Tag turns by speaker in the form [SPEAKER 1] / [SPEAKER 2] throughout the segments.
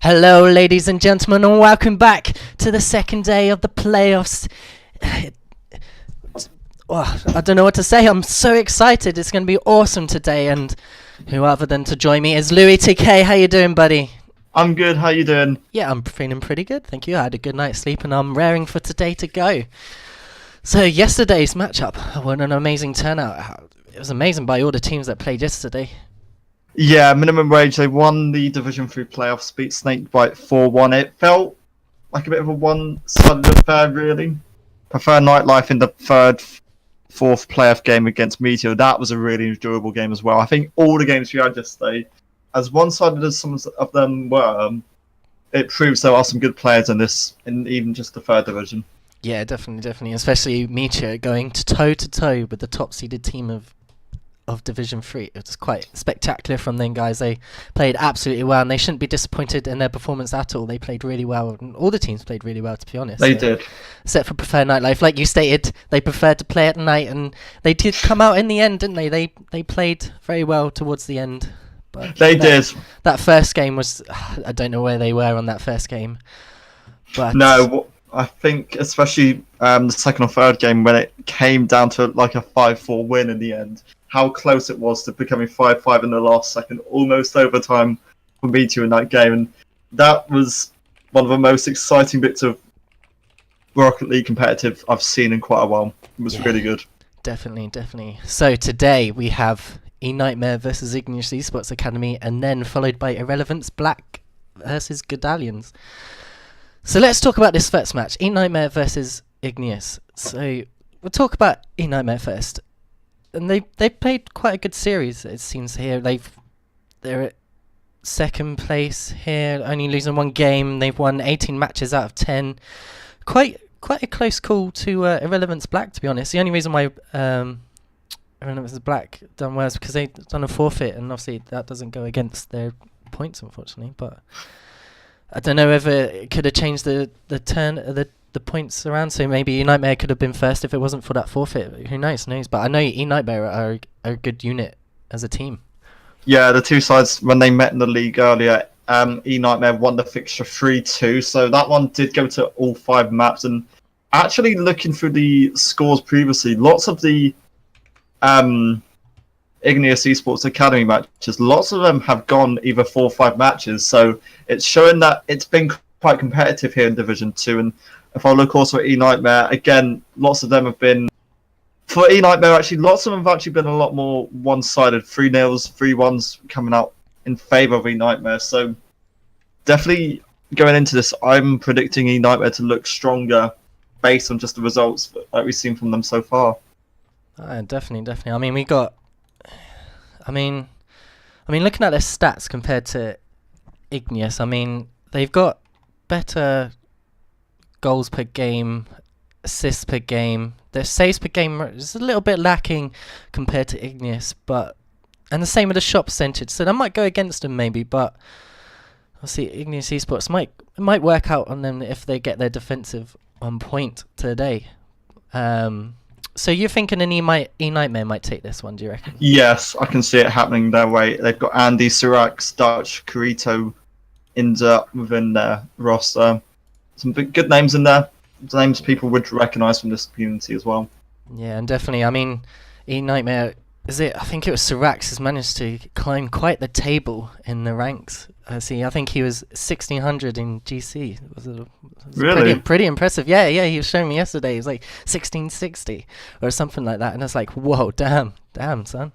[SPEAKER 1] Hello ladies and gentlemen, and welcome back to the second day of the playoffs. I don't know what to say. I'm so excited. It's going to be awesome today, and who other than to join me is Louis TK. How you doing, buddy?
[SPEAKER 2] I'm good. How you doing?
[SPEAKER 1] Yeah, I'm feeling pretty good, thank you. I had a good night's sleep and I'm raring for today to go. So yesterday's matchup, what an amazing turnout. It was amazing by all the teams that played yesterday.
[SPEAKER 2] Yeah, Minimum Wage, they won the Division 3 playoffs, beat Snakebite 4-1. It felt like a bit of a one-sided affair, really. Prefer Nightlife in the fourth playoff game against Meteor. That was a really enjoyable game as well. I think all the games we had yesterday, as one-sided as some of them were, it proves there are some good players in even just the third division.
[SPEAKER 1] Yeah, definitely. Especially Meteor going toe-to-toe with the top-seeded team of Division 3. It was quite spectacular from them guys. They played absolutely well, and they shouldn't be disappointed in their performance at all. They played really well, and all the teams played really well, to be honest.
[SPEAKER 2] They did.
[SPEAKER 1] Except for Prefer Nightlife. Like you stated, they preferred to play at night, and they did come out in the end, didn't they? They played very well towards the end. But
[SPEAKER 2] they did.
[SPEAKER 1] That first game was... I don't know where they were on that first game. But
[SPEAKER 2] no, I think especially the second or third game when it came down to like a 5-4 win in the end, how close it was to becoming 5-5 in the last second, almost overtime for Meteor in that game. And that was one of the most exciting bits of Rocket League competitive I've seen in quite a while. It was really good.
[SPEAKER 1] Definitely. So today we have ENightmare versus Igneuous Esports Academy, and then followed by Irrelevance Black versus Godallions. So let's talk about this first match, ENightmare versus Igneous. So we'll talk about ENightmare first. And they played quite a good series, it seems here. They're at second place here, only losing one game. They've won 18 matches out of 10. Quite a close call to Irrelevance Black, to be honest. The only reason why Irrelevance Black done well is because they've done a forfeit, and obviously that doesn't go against their points, unfortunately. But I don't know whether it could have changed the points around, so maybe ENightmare could have been first if it wasn't for that forfeit. Who knows? But I know ENightmare are a good unit as a team.
[SPEAKER 2] Yeah, the two sides, when they met in the league earlier, ENightmare won the fixture 3-2, so that one did go to all 5 maps. And actually looking through the scores previously, lots of the Igneuous Esports Academy matches, lots of them have gone either 4 or 5 matches, so it's showing that it's been quite competitive here in Division 2. And if I look also at ENightmare, again, lots of them have been... For ENightmare, actually, lots of them have actually been a lot more one-sided. 3-0s, 3-1s coming out in favour of ENightmare. So definitely going into this, I'm predicting ENightmare to look stronger based on just the results that we've seen from them so far.
[SPEAKER 1] Definitely. I mean, looking at their stats compared to Igneous, I mean, they've got better goals per game, assists per game. Their saves per game is a little bit lacking compared to Igneous, and the same with the shot percentage. So that might go against them maybe, but I'll see. Igneous Esports might work out on them if they get their defensive on point today. So you're thinking ENightmare might take this one, do you reckon?
[SPEAKER 2] Yes, I can see it happening their way. They've got Andy, Sirax, Dutch, Carito, Inza within their roster. Some good names in there. Names people would recognise from this community as well. Yeah,
[SPEAKER 1] and definitely. I mean, ENightmare, I think it was Sirax has managed to climb quite the table in the ranks. I think he was 1600 in GC. It was
[SPEAKER 2] really?
[SPEAKER 1] Pretty impressive. Yeah, he was showing me yesterday. He was like 1660 or something like that. And I was like, whoa, damn, son.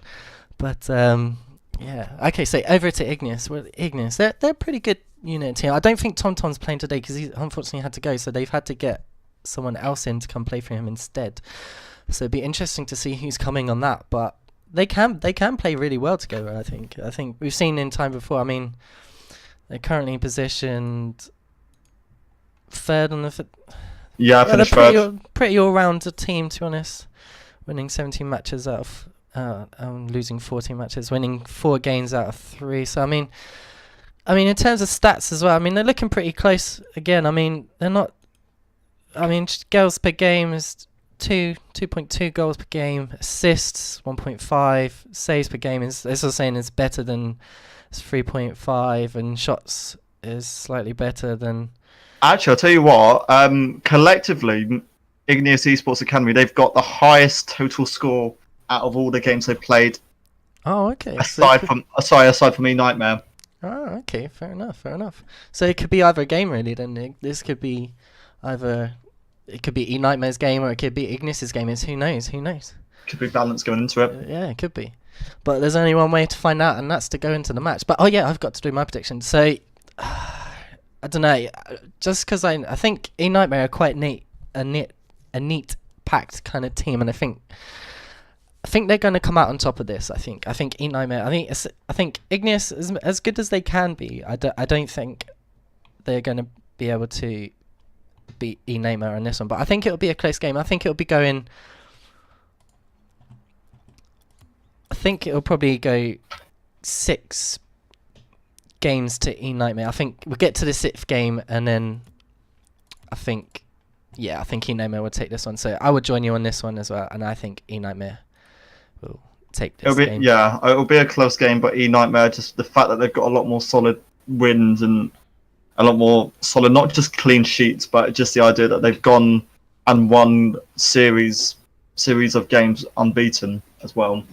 [SPEAKER 1] But, yeah. Okay, so over to Igneous. Well, Igneous, they're a pretty good unit team. I don't think TomTom's playing today because he unfortunately had to go, so they've had to get someone else in to come play for him instead. So it'd be interesting to see who's coming on that. But they can play really well together. I think we've seen in time before. I mean, they're currently positioned third on the.
[SPEAKER 2] Yeah,
[SPEAKER 1] They're
[SPEAKER 2] finished third.
[SPEAKER 1] pretty all-round team, to be honest. Winning 17 matches out of losing 14 matches, winning 4 games out of 3. So I mean, in terms of stats as well, I mean they're looking pretty close again. I mean they're not. I mean goals per game is 2.2 goals per game, assists 1.5, saves per game is, as I was saying, is better than 3.5, and shots is slightly better than.
[SPEAKER 2] Actually, I'll tell you what. Collectively, Igneuous Esports Academy, they've got the highest total score out of all the games they've played.
[SPEAKER 1] Oh, okay.
[SPEAKER 2] Aside from ENightmare.
[SPEAKER 1] Oh, okay. Fair enough. So it could be either game really. Then this could be either. It could be ENightmare's game or it could be Igneous's game. Who knows?
[SPEAKER 2] Could be balance going into it.
[SPEAKER 1] Yeah, it could be. But there's only one way to find out, and that's to go into the match. But oh yeah, I've got to do my prediction. So I don't know. Just because I think ENightmare are quite a neat packed kind of team, and I think they're going to come out on top of this. I think ENightmare. I think Igneous is as good as they can be. I don't think they're going to be able to beat ENightmare on this one, but I think it'll be a close game. I think it'll be going. I think it'll probably go 6 games to ENightmare. I think we'll get to the 6th game, and then I think ENightmare will take this one. So I would join you on this one as well, and I think ENightmare will take this game.
[SPEAKER 2] Yeah, it'll be a close game, but ENightmare, just the fact that they've got a lot more solid wins and a lot more solid, not just clean sheets, but just the idea that they've gone and won series of games unbeaten as well,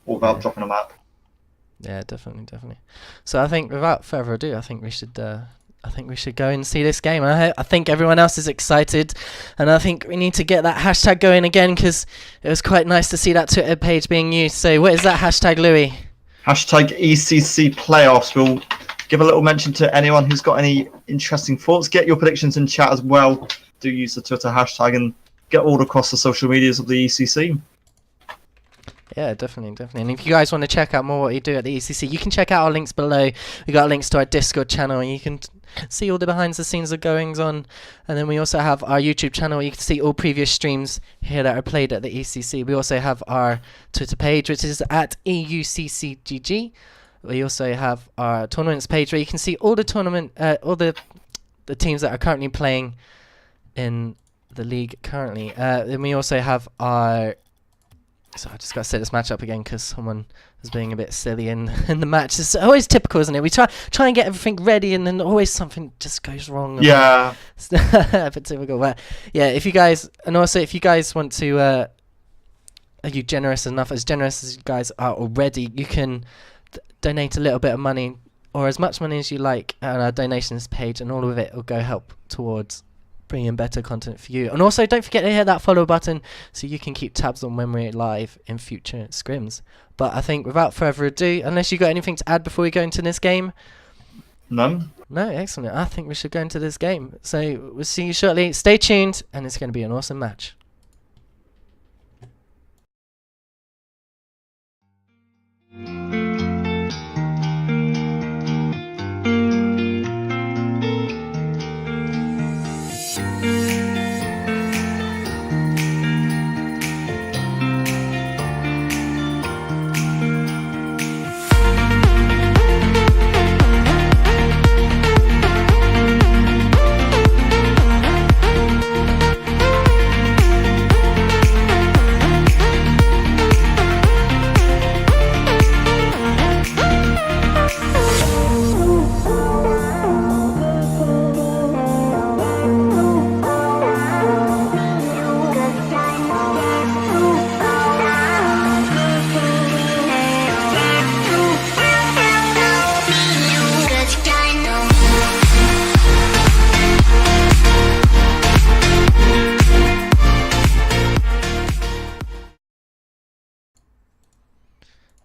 [SPEAKER 2] without dropping a map.
[SPEAKER 1] Yeah, definitely. So I think without further ado, I think we should go and see this game. I think everyone else is excited, and I think we need to get that hashtag going again, because it was quite nice to see that Twitter page being used. So what is that hashtag, Louis?
[SPEAKER 2] Hashtag ECC playoffs. We'll give a little mention to anyone who's got any interesting thoughts. Get your predictions in chat as well. Do use the Twitter hashtag and get all across the social medias of the ECC.
[SPEAKER 1] Yeah, definitely. And if you guys want to check out more what you do at the ECC, you can check out our links below. We got links to our Discord channel, and you can see all the behind the scenes of goings on. And then we also have our YouTube channel where you can see all previous streams here that are played at the ECC. We also have our Twitter page, which is at EUCCGG. We also have our tournaments page where you can see all the all the teams that are currently playing in the league currently. Then we also have our. So I just got to set this match up again because someone was being a bit silly in the match. It's always typical, isn't it? We try and get everything ready, and then always something just goes wrong.
[SPEAKER 2] Yeah.
[SPEAKER 1] It's a bit typical, but yeah. If you guys want to, are you generous enough? As generous as you guys are already, you can donate a little bit of money or as much money as you like on our donations page, and all of it will go help towards bringing better content for you. And also don't forget to hit that follow button so you can keep tabs on when we're live in future scrims. But I think without further ado, unless you got anything to add before we go into this game?
[SPEAKER 2] None.
[SPEAKER 1] No, excellent. I think we should go into this game. So we'll see you shortly. Stay tuned, and it's going to be an awesome match.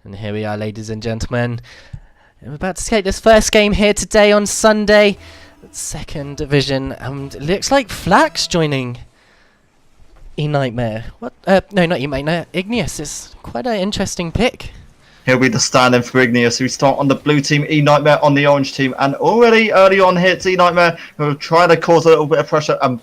[SPEAKER 1] And here we are, ladies and gentlemen. We're about to take this first game here today on Sunday. 2nd Division. And it looks like Flax joining ENightmare. What? No, not ENightmare. Igneous is quite an interesting pick.
[SPEAKER 2] He'll be the stand-in for Igneous, who start on the blue team, ENightmare on the orange team, and already early on here, it's ENightmare who are trying to cause a little bit of pressure and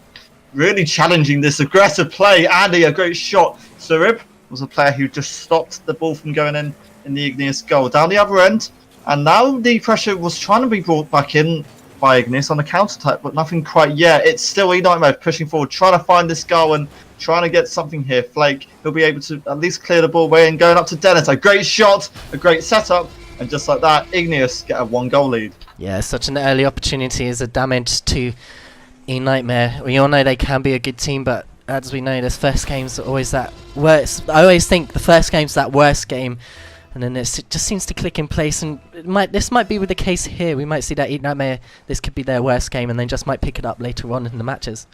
[SPEAKER 2] really challenging this aggressive play. Andy, a great shot. Surib was a player who just stopped the ball from going in the Igneous goal. Down the other end, and now the pressure was trying to be brought back in by Igneous on the counter-attack, but nothing quite yet. It's still ENightmare pushing forward, trying to find this goal and trying to get something here. Flake, he'll be able to at least clear the ball away and going up to Dennis. A great shot, a great setup, and just like that, Igneous get a 1-goal lead.
[SPEAKER 1] Yeah, such an early opportunity is a damage to ENightmare. We all know they can be a good team, but as we know, this first game's always that worst. I always think the first game's that worst game, and then it just seems to click in place. And this might be with the case here. We might see that ENightmare, this could be their worst game, and they just might pick it up later on in the matches.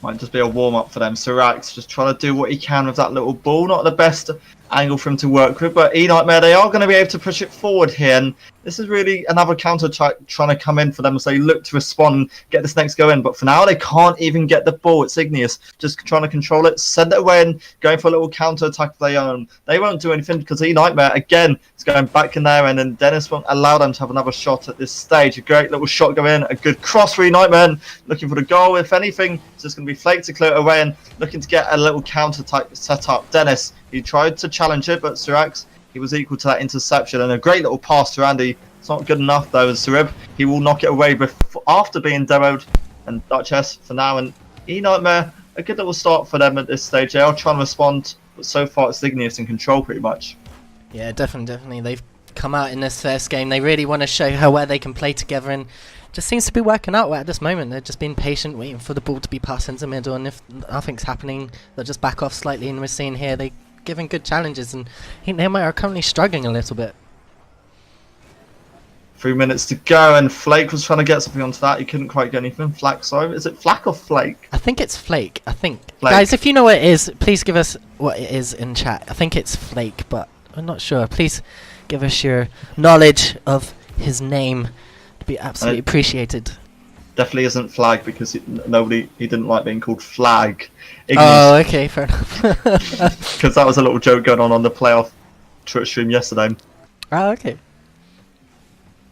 [SPEAKER 2] Might just be a warm-up for them. Sirax just trying to do what he can with that little ball. Not the best angle for him to work with, but ENightmare, they are going to be able to push it forward here. And this is really another counter trying to come in for them as they look to respond and get this next go in. But for now, they can't even get the ball. It's Igneous just trying to control it, send it away, and going for a little counter attack of their own. They won't do anything because ENightmare, again, is going back in there, and then Dennis won't allow them to have another shot at this stage. A great little shot go in, a good cross for ENightmare, looking for the goal. If anything, it's just going to be Flake to clear it away and looking to get a little counter attack set up. Dennis, he tried to challenge it, but Sirax, he was equal to that interception, and a great little pass to Andy. It's not good enough though, as Surib, he will knock it away after being demoed. And Duchess for now, and ENightmare, a good little start for them at this stage. They are trying to respond, but so far it's Igneous in control pretty much.
[SPEAKER 1] Yeah, definitely. They've come out in this first game. They really want to show how well they can play together, and just seems to be working out at this moment. They're just being patient, waiting for the ball to be passed into the middle, and if nothing's happening, they'll just back off slightly. And we're seeing here they giving good challenges, and I think they are currently struggling a little bit.
[SPEAKER 2] 3 minutes to go, and Flake was trying to get something onto that. He couldn't quite get anything. Flak, sorry. Is it Flak or Flake?
[SPEAKER 1] I think it's Flake.
[SPEAKER 2] Flake.
[SPEAKER 1] Guys, if you know what it is, please give us what it is in chat. I think it's Flake, but I'm not sure. Please give us your knowledge of his name. It'd be absolutely appreciated.
[SPEAKER 2] Definitely isn't Flag because he didn't like being called Flag.
[SPEAKER 1] Igneous. Oh, okay, fair enough.
[SPEAKER 2] Because that was a little joke going on the playoff Twitch stream yesterday.
[SPEAKER 1] Oh, okay.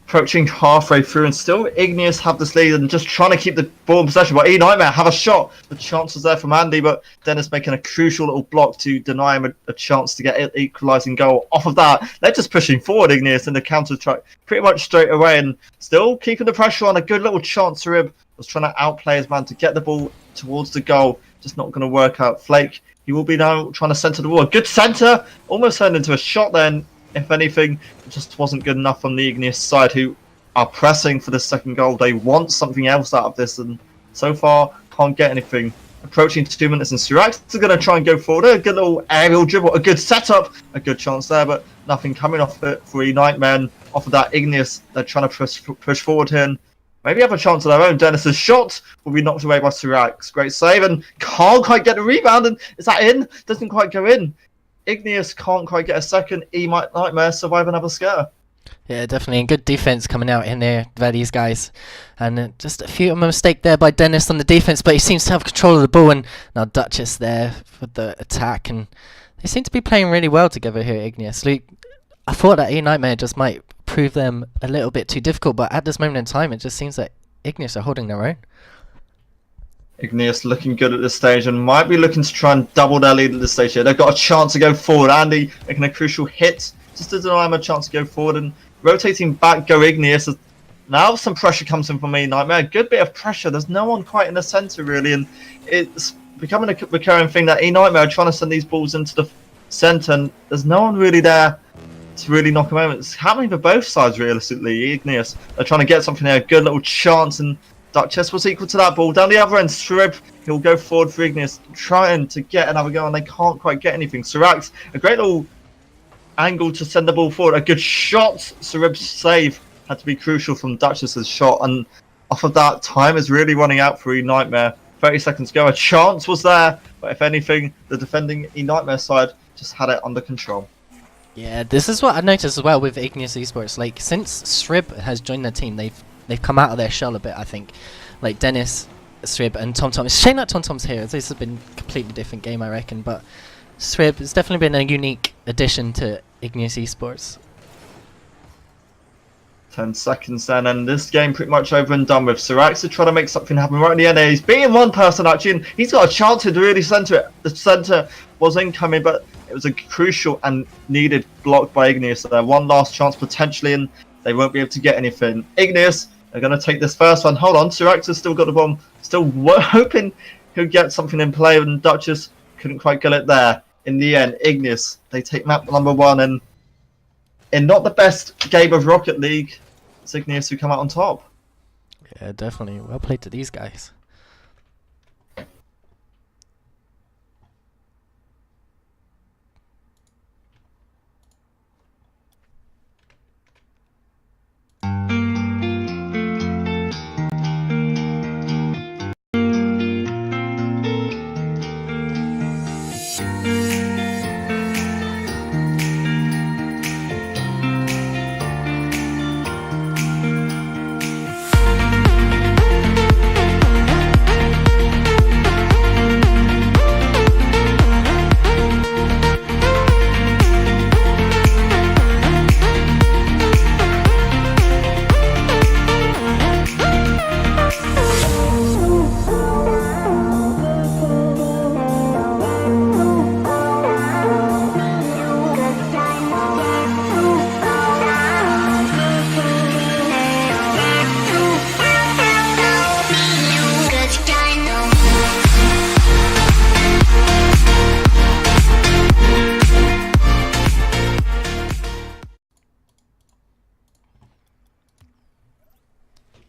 [SPEAKER 2] Approaching halfway through, and still Igneous have this lead and just trying to keep the ball in possession. But ENightmare have a shot. The chance was there from Andy, but Dennis making a crucial little block to deny him a chance to get an equalising goal. Off of that, they're just pushing forward, Igneous, in the counter track pretty much straight away, and still keeping the pressure on. A good little chance. Rib was trying to outplay his man to get the ball towards the goal. Just not going to work out. Flake, he will be now trying to centre the ball. A good centre, almost turned into a shot then. If anything, it just wasn't good enough from the Igneous side, who are pressing for the second goal. They want something else out of this, and so far can't get anything. Approaching 2 minutes, and Sirax is going to try and go forward. A good little aerial dribble, a good setup, a good chance there, but nothing coming off it for ENightmare. And off of that, Igneous, they're trying to push forward here, and maybe have a chance of their own. Dennis's shot will be knocked away by Sirax. Great save, and can't quite get the rebound. And is that in? Doesn't quite go in. Igneous can't quite get a second. ENightmare survive another scare.
[SPEAKER 1] Yeah, definitely. Good defense coming out in there by these guys. And just a few of a mistake there by Dennis on the defense, but he seems to have control of the ball. And now Duchess there with the attack. And they seem to be playing really well together here at Igneous. I thought that ENightmare just might prove them a little bit too difficult, but at this moment in time, it just seems that Igneous are holding their own.
[SPEAKER 2] Igneous looking good at this stage and might be looking to try and double their lead at this stage here. They've got a chance to go forward. Andy making a crucial hit just to deny him a chance to go forward, and rotating back go Igneous. Now some pressure comes in from ENightmare. A good bit of pressure. There's no one quite in the centre really, and it's becoming a recurring thing that ENightmare are trying to send these balls into the centre, and there's no one really there to really knock them over. It's happening for both sides realistically. Igneous, they're trying to get something there. Good little chance, and Duchess was equal to that ball. Down the other end, Shrib, he'll go forward for Igneous, trying to get another goal, and they can't quite get anything. Sirax, a great little angle to send the ball forward. A good shot. Sirib's save had to be crucial from Duchess's shot, and off of that, time is really running out for ENightmare. 30 seconds to go. A chance was there, but if anything, the defending ENightmare side just had it under control.
[SPEAKER 1] Yeah, this is what I noticed as well with Igneuous Esports. Since Srib has joined the team, they've come out of their shell a bit, I think. Dennis, Srib and TomTom. It's a shame that TomTom's here. This has been a completely different game, I reckon, but Srib has definitely been a unique addition to Igneuous Esports.
[SPEAKER 2] 10 seconds then, and this game pretty much over and done with. Sirax is trying to make something happen right in the end. He's beating one person actually, and he's got a chance to really center it. The center was incoming, but it was a crucial and needed block by Igneous. So one last chance potentially, and they won't be able to get anything. Igneous are going to take this first one. Hold on, Sirax has still got the bomb. Still hoping he'll get something in play, and Duchess couldn't quite get it there. In the end, Igneous, they take map number 1, and in not the best game of Rocket League, it's Igneous who come out on top.
[SPEAKER 1] Yeah, definitely. Well played to these guys.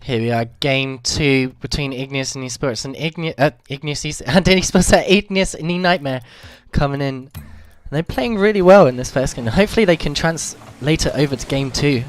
[SPEAKER 1] Here we are, game 2 between Igneous and Esports, and Igneous and Esports at Igneous and ENightmare coming in. And they're playing really well in this first game. Hopefully they can translate it over to game 2.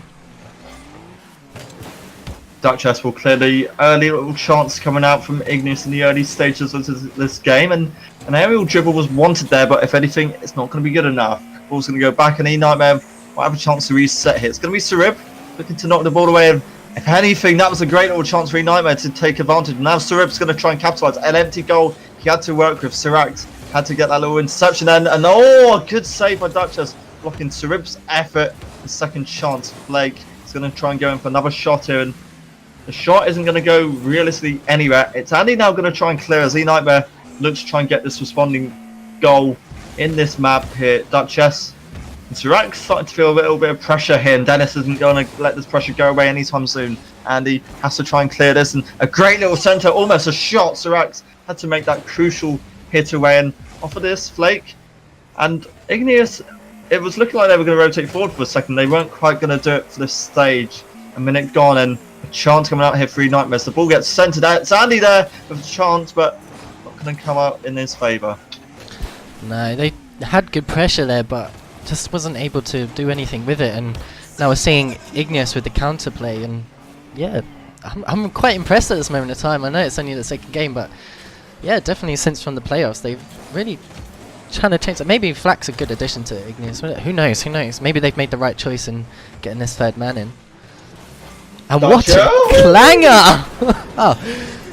[SPEAKER 2] Duchess will clear the early little chance coming out from Igneous in the early stages of this game, and an aerial dribble was wanted there, but if anything, it's not going to be good enough. Ball's going to go back, and ENightmare might have a chance to reset here. It's going to be Sirib looking to knock the ball away, and if anything, that was a great little chance for ENightmare to take advantage. Now Sirib's going to try and capitalise. An empty goal he had to work with. Sirax had to get that little interception, and oh, good save by Duchess, blocking Sirib's effort. The second chance, Blake is going to try and go in for another shot here, and the shot isn't going to go realistically anywhere. It's Andy now going to try and clear as ENightmare looks to try and get this responding goal in this map here. Duchess and Sirax starting to feel a little bit of pressure here, and Dennis isn't going to let this pressure go away anytime soon. Andy has to try and clear this, and a great little centre, almost a shot. Sirax had to make that crucial hit away, and off of this, Flake and Igneous, it was looking like they were going to rotate forward for a second. They weren't quite going to do it for this stage. A minute gone, and a chance coming out here for ENightmare. The ball gets centred out. It's Andy there with a chance, but not going to come out in his favour. No,
[SPEAKER 1] they had good pressure there, but just wasn't able to do anything with it. And now we're seeing Igneous with the counterplay, and yeah, I'm quite impressed at this moment in time. I know it's only the second game, but yeah, definitely since from the playoffs, they've really trying to change it. Maybe Flak's a good addition to Igneous. Who knows? Who knows? Maybe they've made the right choice in getting this third man in. And what a clanger! Oh,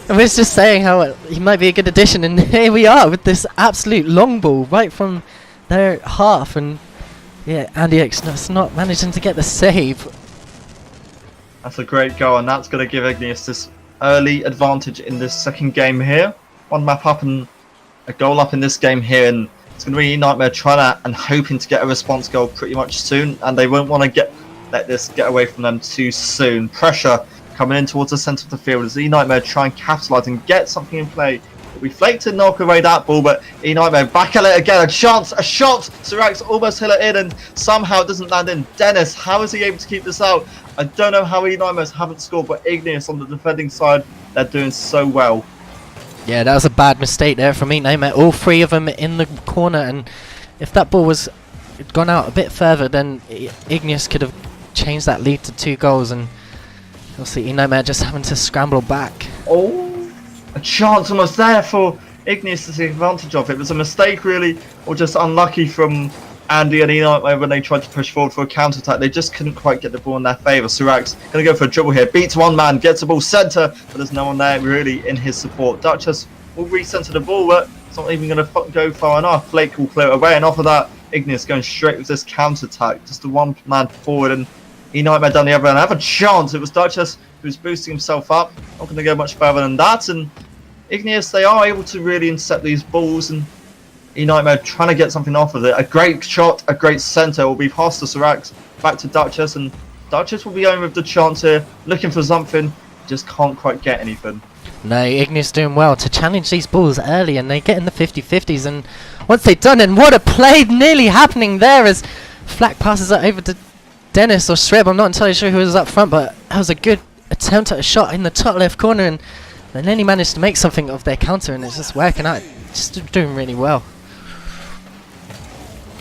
[SPEAKER 1] I was just saying how he might be a good addition, and here we are with this absolute long ball right from their half, and yeah, Andy X not managing to get the save.
[SPEAKER 2] That's a great goal, and that's going to give Igneous this early advantage in this second game here. One map up and a goal up in this game here, and it's going to be ENightmare trying to and hoping to get a response goal pretty much soon, and they won't want to let this get away from them too soon. Pressure coming in towards the centre of the field as ENightmare try and capitalise and get something in play. We flaked to knock away that ball, but ENightmare back at it again. A chance, a shot. Sirax almost hit it in, and somehow it doesn't land in. Dennis, how is he able to keep this out? I don't know how ENightmare haven't scored, but Igneous on the defending side, they're doing so well.
[SPEAKER 1] Yeah, that was a bad mistake there from ENightmare. All three of them in the corner, and if that ball was gone out a bit further, then Igneous could have changed that lead to 2 goals, and you'll see ENightmare just having to scramble back.
[SPEAKER 2] Oh, a chance almost there for Igneous to take advantage of. It was a mistake really, or just unlucky from Andy and ENightmare, when they tried to push forward for a counter attack, they just couldn't quite get the ball in their favour. Surak's going to go for a dribble here, beats one man, gets the ball centre, but there's no one there really in his support. Duchess will recenter the ball, but it's not even going to go far enough. Flake will clear it away, and off of that, Igneous going straight with this counter attack, just a one man forward, and ENightmare down the other end. Have a chance. It was Duchess who's boosting himself up, not going to go much further than that, and Igneous, they are able to really intercept these balls, and ENightmare trying to get something off of it. A great shot, a great centre will be past the Sirax, back to Duchess, and Duchess will be going with the chance here, looking for something, just can't quite get anything.
[SPEAKER 1] No, Igneous doing well to challenge these balls early, and they get in the 50-50s, and once they've done, and what a play nearly happening there as Flack passes it over to Dennis or Shreb. I'm not entirely sure who was up front, but that was a good attempt at a shot in the top left corner, and they nearly managed to make something of their counter, and it's just working out, just doing really well.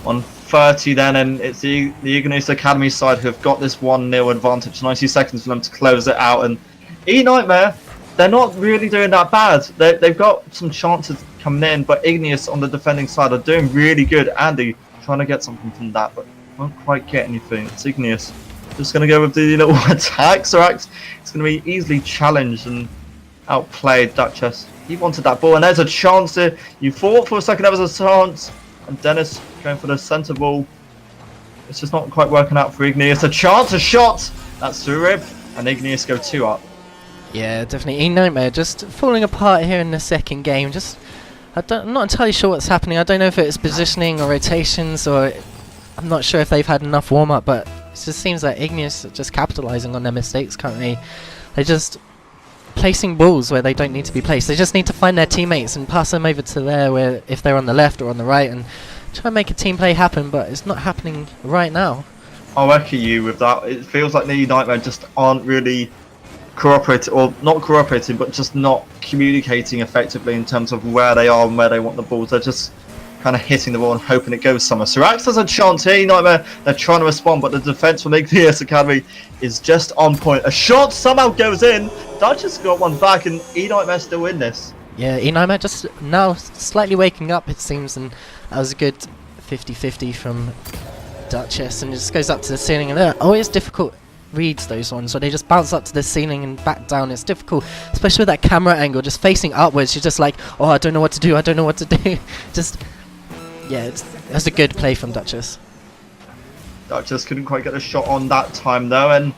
[SPEAKER 2] 1:30 then, and it's the Igneous Academy side who have got this 1-0 advantage. 90 seconds for them to close it out, and ENightmare, they're not really doing that bad. They've got some chances coming in, but Igneous on the defending side are doing really good. Andy trying to get something from that, but won't quite get anything. It's Igneous just going to go with the little attack. Sirax, it's going to be easily challenged and outplayed. Duchess, he wanted that ball, and there's a chance here. You thought for a second there was a chance, and Dennis going for the centre ball. It's just not quite working out for Igneous. A chance, a shot. That's the rib, and Igneous go 2 up.
[SPEAKER 1] Yeah, definitely. ENightmare just falling apart here in the second game. I'm not entirely sure what's happening. I don't know if it's positioning or rotations, or I'm not sure if they've had enough warm up. But it just seems like Igneous are just capitalising on their mistakes currently. They're just placing balls where they don't need to be placed. They just need to find their teammates and pass them over to there, where if they're on the left or on the right, and try and make a team play happen. But it's not happening right now.
[SPEAKER 2] I'll echo you with that. It feels like the ENightmare just aren't really cooperating, or not cooperating, but just not communicating effectively in terms of where they are and where they want the balls. They're just kind of hitting the ball and hoping it goes somewhere. Sirax has a chance here. ENightmare, they're trying to respond, but the defense from Igneous Academy is just on point. A shot somehow goes in. Duchess got one back, and ENightmare still in this.
[SPEAKER 1] Yeah, ENightmare just now slightly waking up, it seems, and that was a good 50-50 from Duchess, and it just goes up to the ceiling, and always difficult reads, those ones where they just bounce up to the ceiling and back down. It's difficult, especially with that camera angle, just facing upwards. You're just like, oh, I don't know what to do, I don't know what to do. Just, yeah, that's a good play from Duchess.
[SPEAKER 2] Duchess couldn't quite get a shot on that time though, and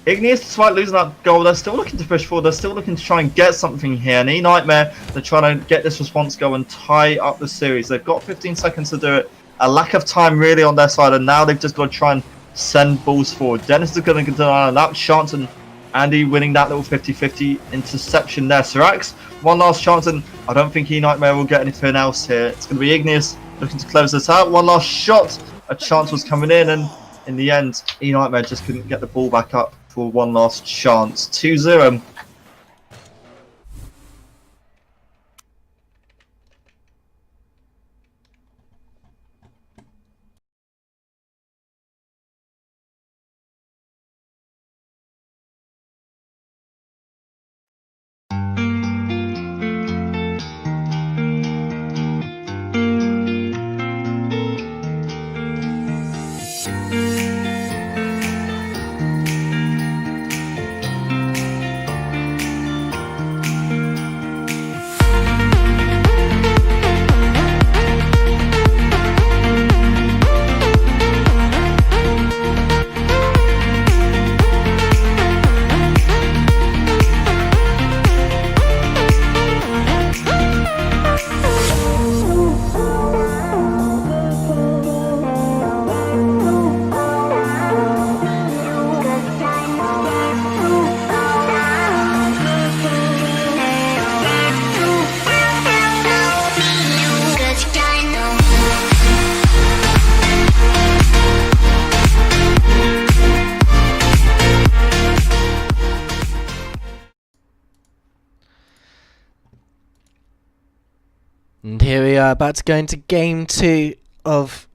[SPEAKER 2] Igneous, despite losing that goal, they're still looking to push forward. They're still looking to try and get something here. And ENightmare, they're trying to get this response going and tie up the series. They've got 15 seconds to do it. A lack of time really on their side, and now they've just got to try and send balls forward. Dennis is going to deny that chance, and Andy winning that little 50-50 interception there. Sirax, one last chance, and I don't think ENightmare will get anything else here. It's going to be Igneous looking to close this out. One last shot. A chance was coming in, and in the end, ENightmare just couldn't get the ball back up for one last chance. 2-0.
[SPEAKER 1] And here we are about to go into game 2 of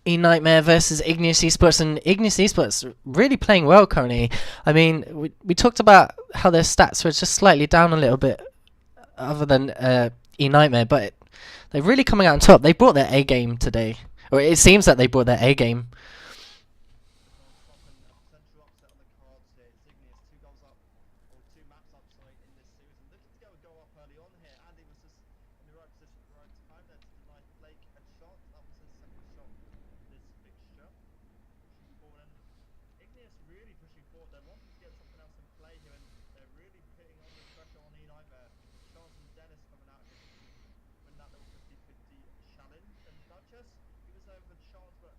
[SPEAKER 1] ENightmare versus Igneuous Esports, and Igneous Esports really playing well currently. I mean, we talked about how their stats were just slightly down a little bit other than ENightmare, but they're really coming out on top. They brought their A game today, Or it seems that they brought their A game.
[SPEAKER 2] Igneous really pushing forward. They're wanting to get something else in play here, and they're really putting on the pressure on ENightmare. Charles and Dennis coming out here to win that little 50-50 challenge. And Duchess, he was there with a chance, but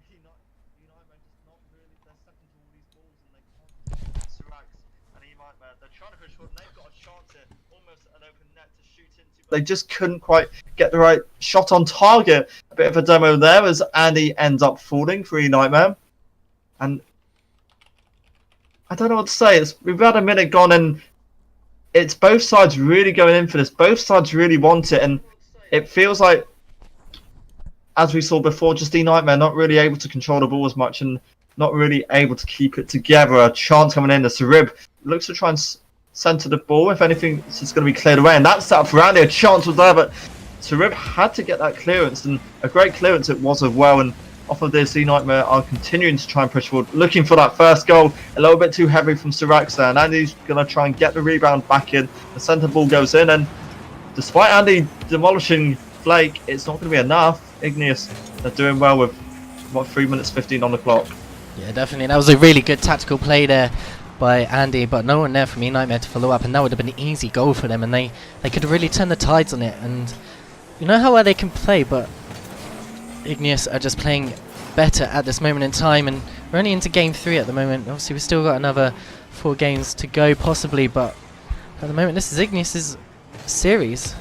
[SPEAKER 2] ENightmare just not really. They're second to all these balls, and they can't. Sirax and ENightmare, they're trying to push forward, and they've got a chance here, almost an open net to shoot into. They just couldn't quite get the right shot on target. A bit of a demo there as Andy ends up falling for ENightmare. And I don't know what to say. We've had a minute gone, and it's both sides really going in for this. Both sides really want it, and it feels like, as we saw before, just ENightmare not really able to control the ball as much and not really able to keep it together. A chance coming in. The Sarib looks to try and centre the ball. If anything, it's just going to be cleared away, and that's set up for Andy. A chance was there, but Sarib had to get that clearance, and a great clearance it was as well. And off of this, ENightmare are continuing to try and push forward, looking for that first goal. A little bit too heavy from Sirax there, and Andy's going to try and get the rebound back in. The centre ball goes in, and despite Andy demolishing Flake, it's not going to be enough. Igneous, they're doing well with, what, 3 minutes 15 on the clock.
[SPEAKER 1] Yeah, definitely. That was a really good tactical play there by Andy, but no one there from ENightmare to follow up, and that would have been an easy goal for them, and they could have really turned the tides on it. And you know how well they can play, but Igneous are just playing better at this moment in time, and we're only into game 3 at the moment. Obviously we've still got another 4 games to go possibly, but at the moment this is Igneous' series.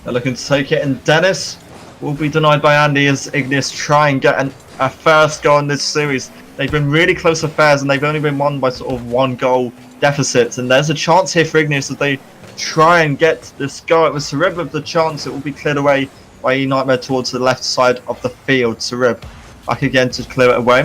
[SPEAKER 2] They're looking to take it, and Dennis will be denied by Andy as Igneous try and get a first goal in this series. They've been really close affairs, and they've only been won by sort of 1 goal deficits, and there's a chance here for Igneous as they try and get this goal. It was Sarib with the chance. It will be cleared away by ENightmare towards the left side of the field. Sarib back again to clear it away.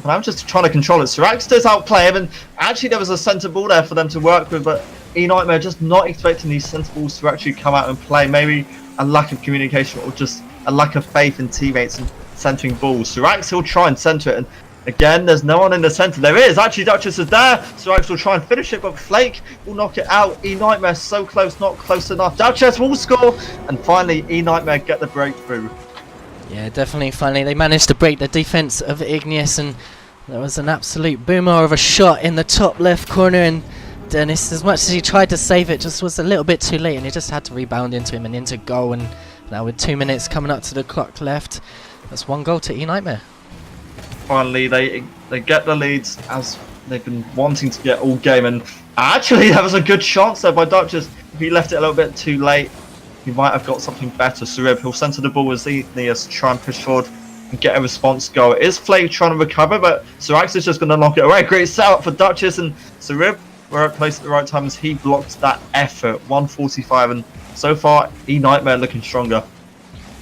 [SPEAKER 2] But I'm just trying to control it. Sirax does outplay him, and actually there was a centre ball there for them to work with, but ENightmare just not expecting these centre balls to actually come out and play. Maybe a lack of communication or just a lack of faith in teammates and centering balls. Sirax will try and centre it, and again there's no one in the centre. There is actually Duchess is there. Sirax will try and finish it, but Flake will knock it out. ENightmare so close, not close enough. Duchess will score, and finally ENightmare get the breakthrough.
[SPEAKER 1] Yeah, definitely. Finally, they managed to break the defense of Igneous, and there was an absolute boomer of a shot in the top left corner. And Dennis, as much as he tried to save it, just was a little bit too late, and he just had to rebound into him and into goal. And now with 2 minutes coming up to the clock left, that's 1 goal to ENightmare.
[SPEAKER 2] Finally, they get the leads as they've been wanting to get all game. And actually, that was a good chance there by Duchess. If he left it a little bit too late, he might have got something better. Sarib, he'll centre the ball as Igneous try and push forward and get a response goal. It is Flake trying to recover, but Sirax is just going to knock it away. Great setup for Duchess, and Sarib were at place at the right time as he blocked that effort. 145, and so far ENightmare looking stronger.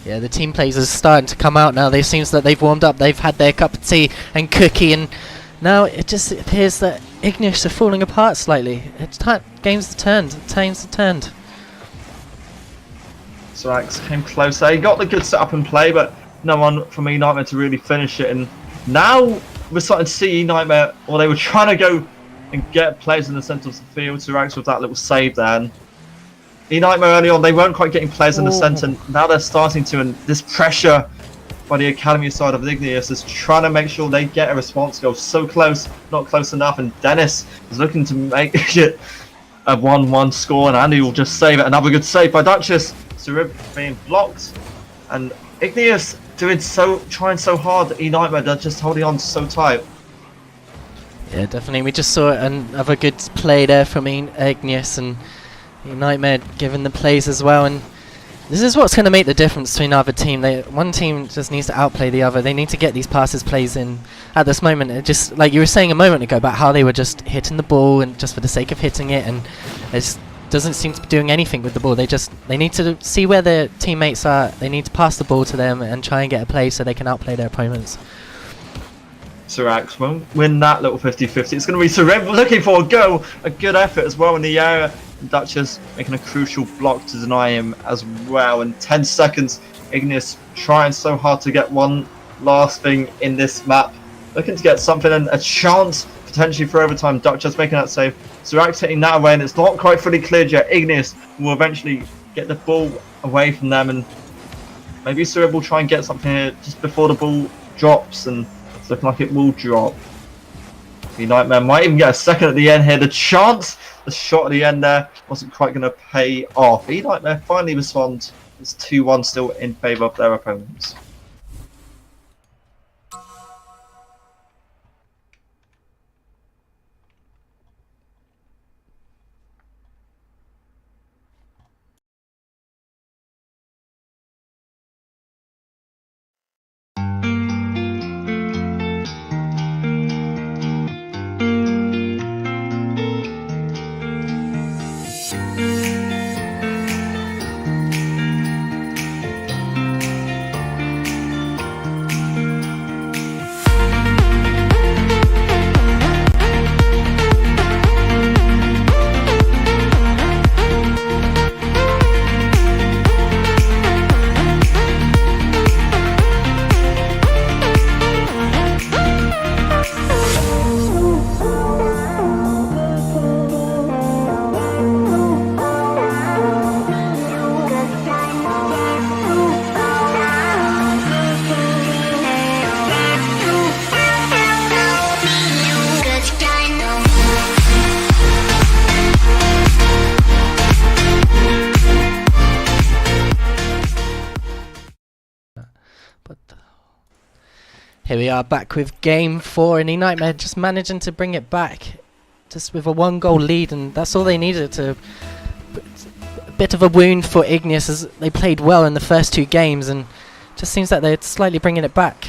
[SPEAKER 1] Yeah, the team plays are starting to come out now. It seems that they've warmed up, they've had their cup of tea and cookie, and now it just appears that Igneous are falling apart slightly. Games are turned, times are turned.
[SPEAKER 2] Sirax came closer. He got the good setup and play, but no one from ENightmare to really finish it. And now we're starting to see ENightmare, or they were trying to go and get players in the centre of the field. Sirax with that little save there. And ENightmare early on, they weren't quite getting players in the centre, and now they're starting to. And this pressure by the academy side of Igneous is trying to make sure they get a response goal. So close, not close enough. And Dennis is looking to make it a 1-1 score, and Andy will just save it. Another good save by Duchess. Sarib being blocked, and Igneous trying so hard. ENightmare, they're just holding on so tight.
[SPEAKER 1] Yeah, definitely. We just saw another good play there from Igneous, and ENightmare giving the plays as well. And this is what's going to make the difference between either team. One team just needs to outplay the other. They need to get these passes plays in at this moment. It just, like you were saying a moment ago about how they were just hitting the ball and just for the sake of hitting it, and it's doesn't seem to be doing anything with the ball. They need to see where their teammates are. They need to pass the ball to them and try and get a play so they can outplay their opponents.
[SPEAKER 2] Sirax won't win that little 50-50. It's going to be Sarib looking for a goal. A good effort as well in the area. Duchess making a crucial block to deny him as well. In 10 seconds, Igneous trying so hard to get one last thing in this map. Looking to get something and a chance potentially for overtime. Duchess making that save. Sirax hitting that away, and it's not quite fully cleared yet. Igneous will eventually get the ball away from them, and maybe Surib will try and get something here just before the ball drops, and it's looking like it will drop. ENightmare might even get a second at the end here. The chance, the shot at the end there wasn't quite going to pay off. ENightmare finally responds. It's 2-1 still in favour of their opponents.
[SPEAKER 1] Here we are back with game 4, and ENightmare just managing to bring it back just with a 1-goal lead, and that's all they needed. To a bit of a wound for Igneous, as they played well in the first 2 games, and just seems like they're slightly bringing it back.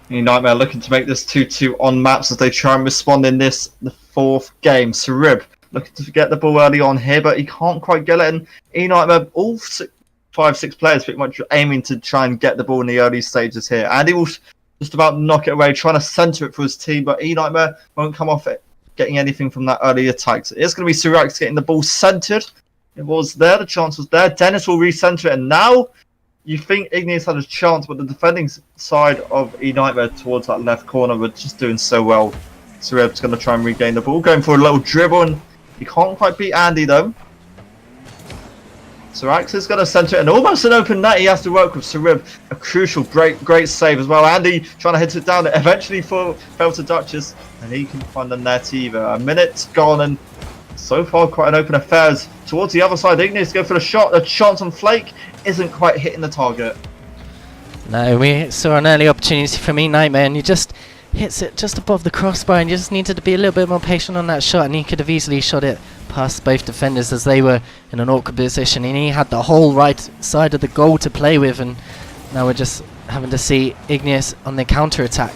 [SPEAKER 2] ENightmare looking to make this 2-2 on maps as they try and respond in this, the 4th game. Surib looking to get the ball early on here, but he can't quite get it, and ENightmare, all 5-6 players pretty much aiming to try and get the ball in the early stages here. And he will just about knock it away, trying to centre it for his team, but ENightmare won't come off it, getting anything from that early attack. So it's going to be Sirax getting the ball centred. It was there, the chance was there. Dennis will re-centre it, and now you think Igneous had a chance, but the defending side of ENightmare towards that left corner were just doing so well. Surib's going to try and regain the ball, going for a little dribble, and he can't quite beat Andy though. Sirax is going to centre it, and almost an open net he has to work with. Surib, a crucial, great save as well. Andy trying to hit it down, it eventually fell to Duchess, and he can find the net either. A minute gone, and so far quite an open affair. As towards the other side, Igneous go for the shot. The chance on Flake isn't quite hitting the target.
[SPEAKER 1] No, we saw an early opportunity from ENightmare, and he just hits it just above the crossbar, and you just needed to be a little bit more patient on that shot, and he could have easily shot it past both defenders as they were in an awkward position, and he had the whole right side of the goal to play with, and now we're just having to see Igneous on the counter-attack.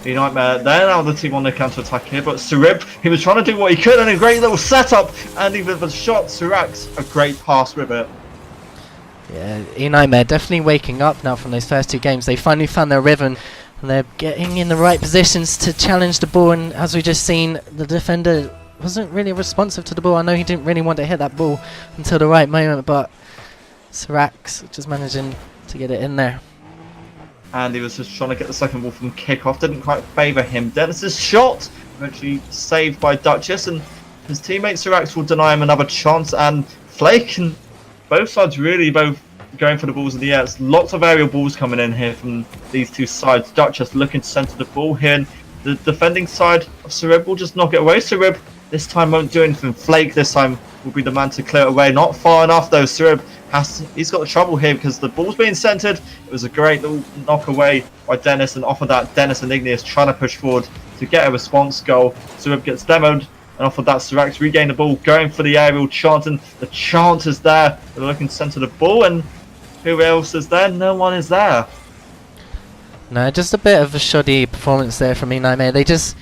[SPEAKER 2] ENightmare, they're now the team on the counter-attack here, but Surib, he was trying to do what he could, and a great little setup, and even with the shot, Sirax, a great pass with it.
[SPEAKER 1] Yeah, ENightmare definitely waking up now from those first 2 games. They finally found their rhythm, and they're getting in the right positions to challenge the ball, and as we just seen, the defender wasn't really responsive to the ball. I know he didn't really want to hit that ball until the right moment, but Sirax just managing to get it in there.
[SPEAKER 2] And he was just trying to get the second ball from kickoff, didn't quite favour him. Dennis's shot eventually saved by Duchess, and his teammate Sirax will deny him another chance, and Flake and both sides really both going for the balls in the air. It's lots of aerial balls coming in here from these 2 sides. Duchess looking to centre the ball here, and the defending side of Surib will just knock it away. Surib this time won't do anything. Flake this time will be the man to clear it away. Not far enough though. Surib he's got the trouble here because the ball's being centred. It was a great little knock away by Dennis, and off of that, Dennis and Igneous trying to push forward to get a response goal. Surib gets demoed, and off of that, Sirax regain the ball, going for the aerial chance, and the chance is there. They're looking to centre the ball, and who else is there? No one is there.
[SPEAKER 1] No, just a bit of a shoddy performance there from ENightmare.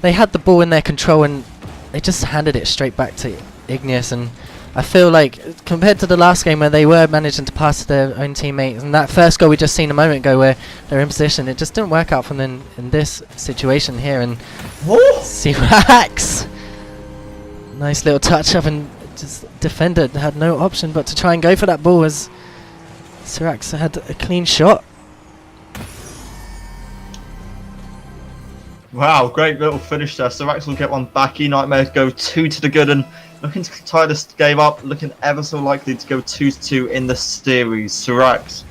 [SPEAKER 1] They had the ball in their control, and they just handed it straight back to Igneous, and I feel like compared to the last game where they were managing to pass to their own teammates, and that first goal we just seen a moment ago where they're in position, it just didn't work out for them in this situation here. And Sirax Nice little touch up, and just defender had no option but to try and go for that ball as Sirax had a clean shot.
[SPEAKER 2] Wow, great little finish there. Sirax will get one back. ENightmare go 2 to the good and looking to tie this game up, looking ever so likely to go 2-2 in the series. Sirax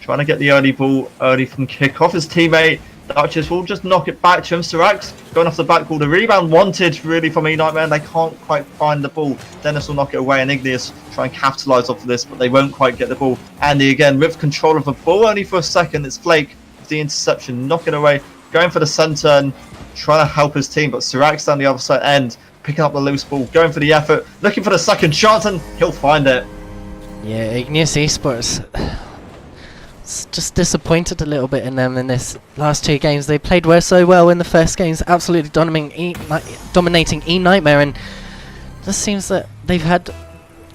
[SPEAKER 2] trying to get the early ball early from kickoff. His teammate Duchess will just knock it back to him. Sirax going off the back ball. The rebound wanted really from ENightmare. They can't quite find the ball. Dennis will knock it away and Igneous try and capitalise off of this, but they won't quite get the ball. Andy again with control of the ball only for a second. It's Flake with the interception, knocking away, going for the centre and trying to help his team. But Sirax down the other side end, picking up the loose ball, going for the effort, looking for the second shot, and he'll find it.
[SPEAKER 1] Yeah, Igneuous Esports. Just disappointed a little bit in them in this last 2 games. They played so well in the first games, absolutely dominating ENightmare, and it just seems that they've had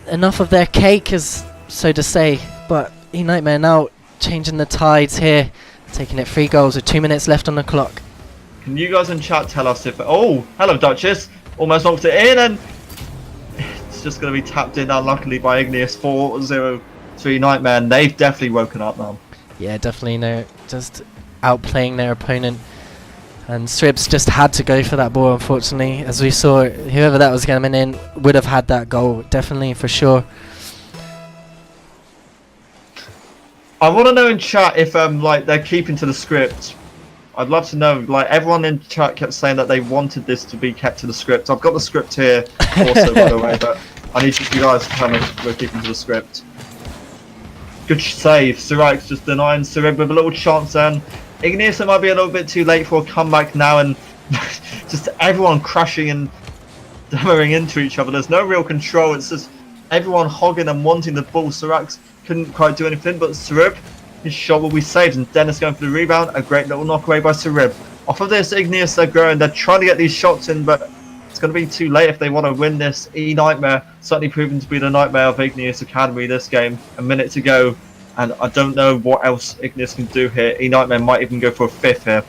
[SPEAKER 1] enough of their cake, as so to say. But ENightmare now changing the tides here, taking it 3 goals with 2 minutes left on the clock.
[SPEAKER 2] Can you guys in chat tell us if... Oh, hello Duchess. Almost knocked it in, and it's just going to be tapped in unluckily by Igneous 4-0 to ENightmare, and they've definitely woken up now.
[SPEAKER 1] Yeah, definitely. No, just outplaying their opponent, and Sribs just had to go for that ball, unfortunately. As we saw, whoever that was coming in would have had that goal, definitely, for sure.
[SPEAKER 2] I want to know in chat if like they're keeping to the script. I'd love to know. Like, everyone in chat kept saying that they wanted this to be kept to the script. I've got the script here also, by the way, but I need you guys to tell me if we're keeping to the script. Good save. Sirax just denying Sirib with a little chance then. Igneous, it might be a little bit too late for a comeback now, and just everyone crashing and hammering into each other. There's no real control. It's just everyone hogging and wanting the ball. Sirax couldn't quite do anything, but Sirib, his shot will be saved, and Dennis going for the rebound. A great little knock away by Sirib. Off of this, Igneous, they're growing. They're trying to get these shots in, but it's going to be too late if they want to win this. ENightmare certainly proven to be the nightmare of Igneous Academy this game. A minute to go, and I don't know what else Igneous can do here. ENightmare might even go for a 5th here.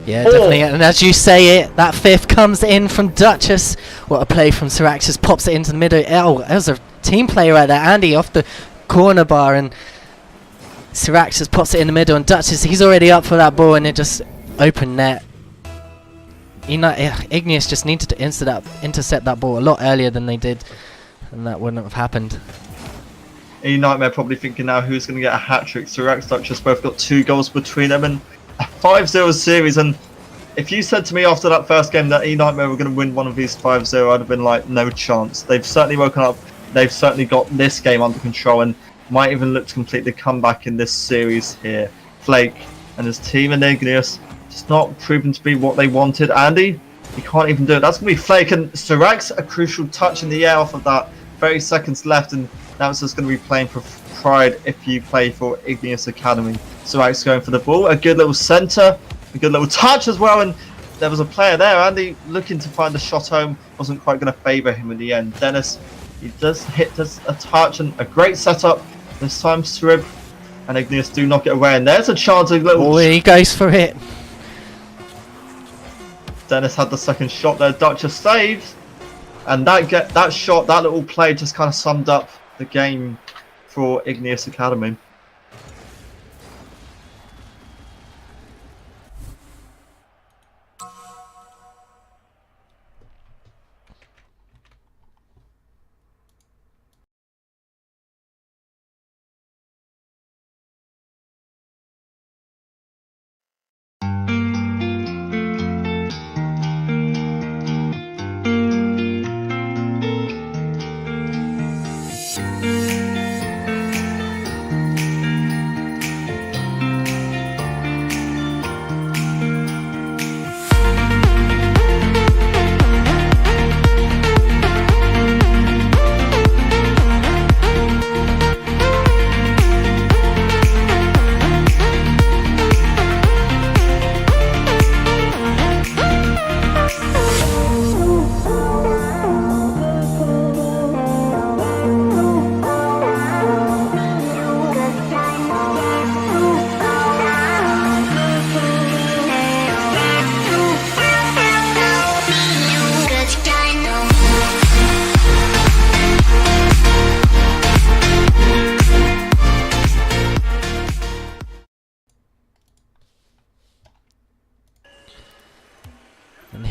[SPEAKER 1] Yeah, definitely. And as you say it, that 5th comes in from Duchess. What a play from Sirax, just pops it into the middle. Oh, that was a team player right there. Andy off the corner bar, and Sirax just pops it in the middle, and Duchess, he's already up for that ball, and it just open net. Igneous just needed to intercept that ball a lot earlier than they did, and that wouldn't have happened.
[SPEAKER 2] ENightmare probably thinking now who's going to get a hat-trick. Sirax, Duchess both got 2 goals between them and a 5-0 series, and if you said to me after that first game that ENightmare were going to win one of these 5-0, I'd have been like, no chance. They've certainly woken up. They've certainly got this game under control and might even look to complete the comeback in this series here. Flake and his team in Igneous just not proven to be what they wanted. Andy, he can't even do it. That's going to be Flake, and Sirax, a crucial touch in the air off of that. 30 seconds left, and now it's just going to be playing for pride if you play for Igneous Academy. Sirax going for the ball. A good little centre, a good little touch as well, and there was a player there. Andy looking to find the shot home, wasn't quite going to favour him in the end. Dennis, he does a touch and a great setup. This time Sirib and Igneous do knock it away, and there's a chance of little...
[SPEAKER 1] Oh, he goes for it.
[SPEAKER 2] Dennis had the second shot there. Duchess saves, and that shot, that little play just kind of summed up the game for Igneous Academy.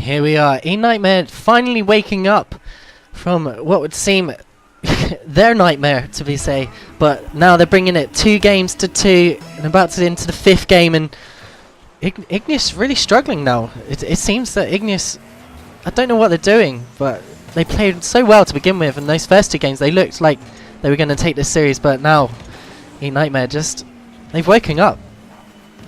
[SPEAKER 1] Here we are, ENightmare finally waking up from what would seem their nightmare, to be say, but now they're bringing it 2 games to 2 and about to into the 5th game, and Igneous really struggling now. It seems that Igneous, I don't know what they're doing, but they played so well to begin with, and those first 2 games they looked like they were going to take this series, but now ENightmare they've woken up.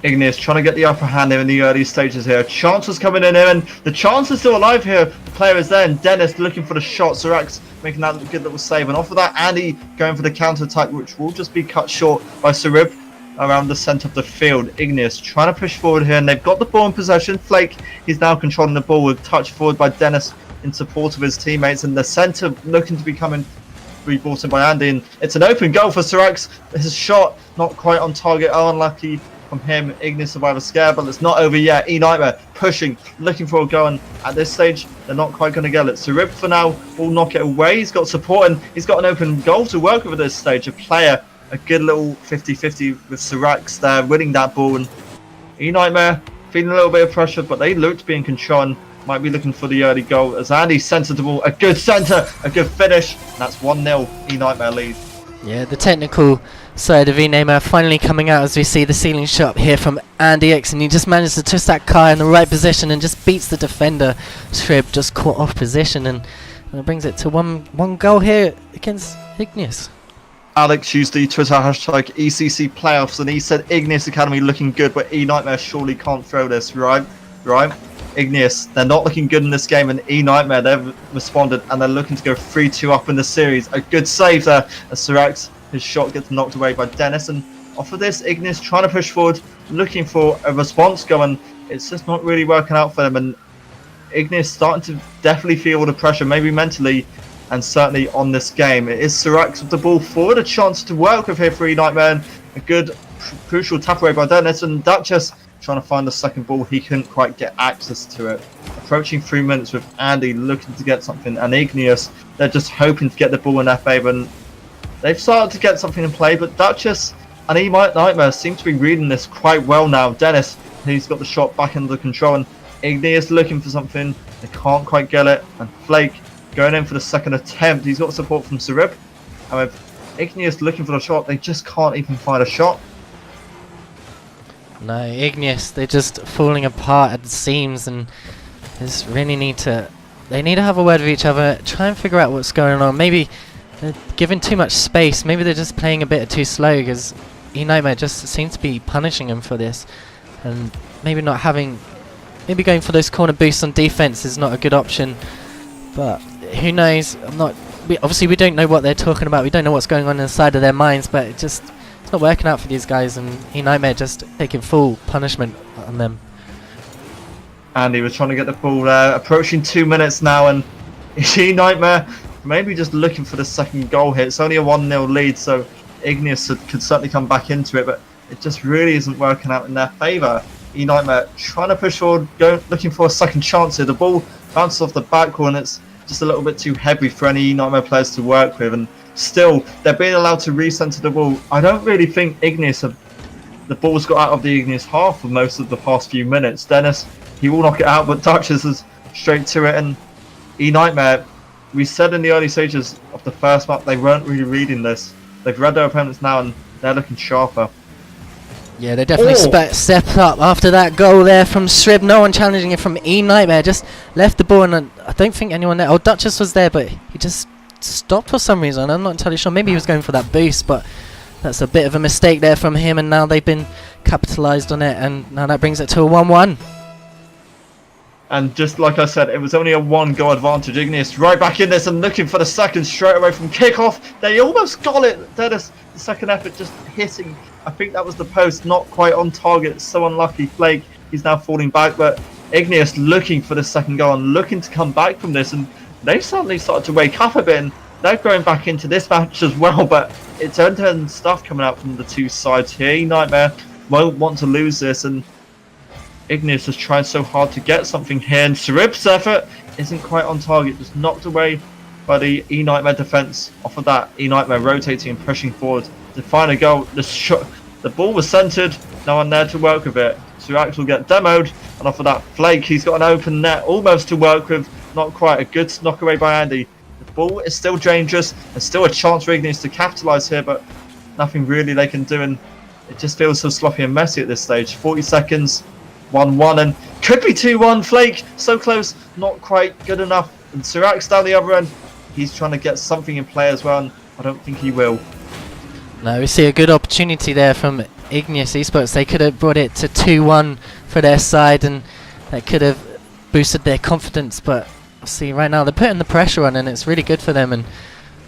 [SPEAKER 2] Igneous trying to get the upper hand there in the early stages here. Chance was coming in here, and the chance is still alive here. The player is there, and Dennis looking for the shot. Sirax making that good little save, and off of that, Andy going for the counter attack, which will just be cut short by Sarib around the centre of the field. Igneous trying to push forward here, and they've got the ball in possession. Flake, he's now controlling the ball with touch forward by Dennis in support of his teammates, and the centre looking to be brought in by Andy, and it's an open goal for Sirax. His shot not quite on target, unlucky from him. Igneous survivor scare, but it's not over yet. ENightmare pushing, looking for a goal, and at this stage they're not quite going to get it. Sarib for now will knock it away. He's got support, and he's got an open goal to work with at this stage. A player, a good little 50-50 with Sirax there, winning that ball, and ENightmare feeling a little bit of pressure, but they look to be in control and might be looking for the early goal as Andy centred the ball. A good centre, a good finish, and that's 1-0 ENightmare lead.
[SPEAKER 1] Yeah, the technical side of ENightmare finally coming out as we see the ceiling shot here from Andy X, and he just managed to twist that car in the right position and just beats the defender. Shrib just caught off position, and it brings it to one goal here against Igneous.
[SPEAKER 2] Alex used the Twitter hashtag ECC playoffs, and he said Igneous Academy looking good, but ENightmare surely can't throw this, right? Igneous, they're not looking good in this game, and ENightmare, they've responded and they're looking to go 3-2 up in the series. A good save there as Sirax, his shot gets knocked away by Dennis, and off of this, Igneous trying to push forward, looking for a response going. It's just not really working out for them, and Igneous starting to definitely feel the pressure, maybe mentally and certainly on this game. It is Sirax with the ball forward, a chance to work with here for ENightmare, and a good crucial tap away by Dennis, and Duchess trying to find the second ball. He couldn't quite get access to it. Approaching 3 minutes with Andy looking to get something, and Igneous, they're just hoping to get the ball in their favour, and they've started to get something in play, but Duchess and ENightmare seem to be reading this quite well now. Dennis, he's got the shot back under control, and Igneous looking for something, they can't quite get it, and Flake going in for the second attempt. He's got support from Sarib, and with Igneous looking for the shot, they just can't even find a shot.
[SPEAKER 1] No, Igneous, they're just falling apart at the seams, and they just really need to have a word with each other, try and figure out what's going on. Maybe they're giving too much space, maybe they're just playing a bit too slow, because ENightmare just seems to be punishing them for this, and maybe going for those corner boosts on defense is not a good option, but who knows. Obviously we don't know what they're talking about, we don't know what's going on inside of their minds, but it's not working out for these guys, and ENightmare just taking full punishment on them.
[SPEAKER 2] Andy was trying to get the ball there, approaching 2 minutes now, and ENightmare maybe just looking for the second goal here. It's only a 1-0 lead, so Igneous could certainly come back into it, but it just really isn't working out in their favour. ENightmare trying to push forward, looking for a second chance here. The ball bounces off the backboard, and it's just a little bit too heavy for any ENightmare players to work with, and still they're being allowed to recenter the ball. I don't really think Igneous the ball's got out of the Igneous half for most of the past few minutes. Dennis, he will knock it out, but Duchess is straight to it, and ENightmare, we said in the early stages of the first map they weren't really reading this. They've read their opponents now, and they're looking sharper.
[SPEAKER 1] Yeah, they definitely stepped up after that goal there from Shrib. No one challenging it from ENightmare, just left the ball, and I don't think anyone there. Oh, Duchess was there, but he just stopped for some reason. I'm not entirely sure. Maybe he was going for that boost, but that's a bit of a mistake there from him, and now they've been capitalised on it, and now that brings it to a 1-1.
[SPEAKER 2] And just like I said, it was only a 1-goal advantage. Igneous right back in this and looking for the second straight away from kickoff. They almost got it. Dennis, the second effort just hitting. I think that was the post, not quite on target. So unlucky. Flake, he's now falling back, but Igneous looking for the second goal and looking to come back from this, and they've suddenly started to wake up a bit, and they're going back into this match as well, but it's end-to-end stuff coming out from the two sides here. ENightmare won't want to lose this, and Igneous has tried so hard to get something here, and Sarib's effort isn't quite on target, just knocked away by the ENightmare defense. Off of that, ENightmare rotating and pushing forward to find a goal. The The ball was centered, no one there to work with it. Sirax will get demoed, and off of that flake, he's got an open net almost to work with. Not quite. A good knock away by Andy. The ball is still dangerous. There's still a chance for Igneous to capitalise here, but nothing really they can do, and it just feels so sloppy and messy at this stage. 40 seconds, 1-1, and could be 2-1. Flake, so close, not quite good enough. And Sirax down the other end, he's trying to get something in play as well, and I don't think he will.
[SPEAKER 1] No, we see a good opportunity there from Igneous Esports. They could have brought it to 2-1 for their side, and that could have boosted their confidence, but see right now they're putting the pressure on, and it's really good for them, and